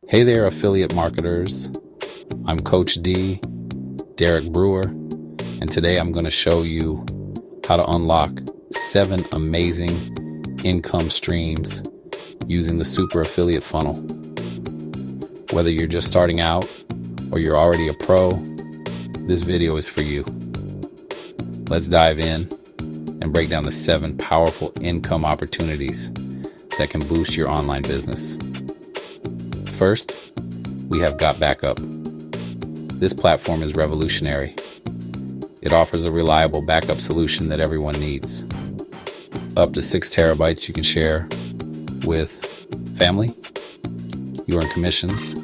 Hey there, affiliate marketers. I'm Coach D, Derek Brewer, and today I'm going to show you how to unlock 7 amazing income streams using the Super Affiliate Funnel. Whether you're just starting out or you're already a pro, this video is for you. Let's dive in and break down the 7 powerful income opportunities that can boost your online business. First, we have Got Backup. This platform is revolutionary. It offers a reliable backup solution that everyone needs. Up to 6 terabytes you can share with family. You earn commissions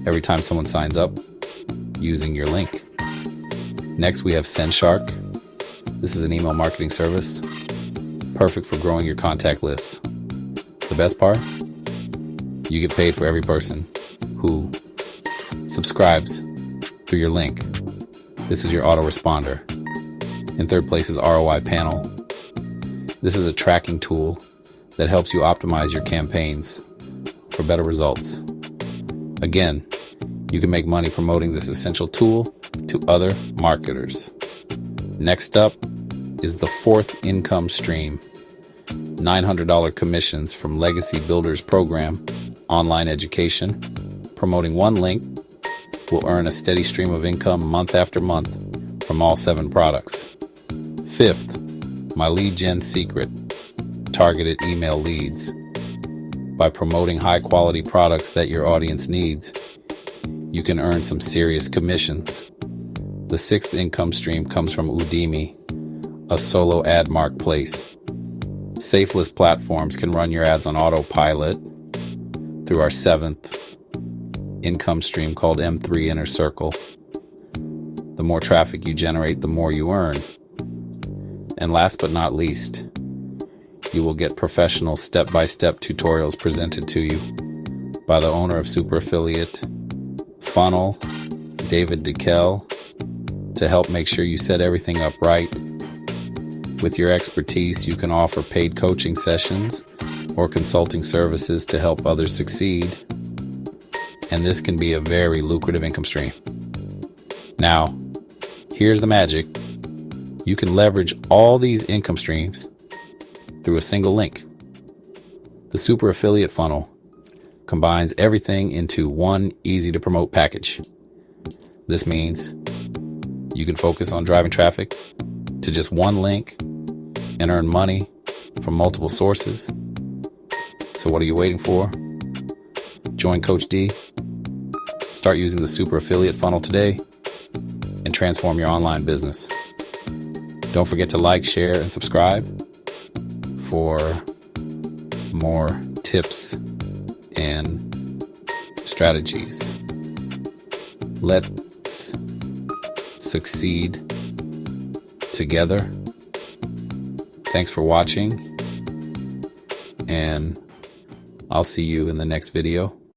every time someone signs up using your link. Next, we have SendShark. This is an email marketing service, perfect for growing your contact list. The best part? You get paid for every person who subscribes through your link. This is your autoresponder. In third place is ROI Panel. This is a tracking tool that helps you optimize your campaigns for better results. Again, you can make money promoting this essential tool to other marketers. Next up is the 4th income stream, $900 commissions from Legacy Builders Program, online education. Promoting one link will earn a steady stream of income month after month from all 7 products. 5th, my lead gen secret, targeted email leads. By promoting high quality products that your audience needs, you can earn some serious commissions. The 6th income stream comes from Udemy, a solo ad marketplace. Safeless platforms can run your ads on autopilot through our 7th income stream called M3 Inner Circle. The more traffic you generate, the more you earn. And last but not least, you will get professional step-by-step tutorials presented to you by the owner of Super Affiliate Funnel, David Dickel, to help make sure you set everything up right. With your expertise, you can offer paid coaching sessions or consulting services to help others succeed. And this can be a very lucrative income stream. Now, here's the magic. You can leverage all these income streams through a single link. The Super Affiliate Funnel combines everything into one easy to promote package. This means you can focus on driving traffic to just one link and earn money from multiple sources. So what are you waiting for? Join Coach D. Start using the Super Affiliate Funnel today and transform your online business. Don't forget to like, share, and subscribe for more tips and strategies. Let's succeed together. Thanks for watching, and I'll see you in the next video.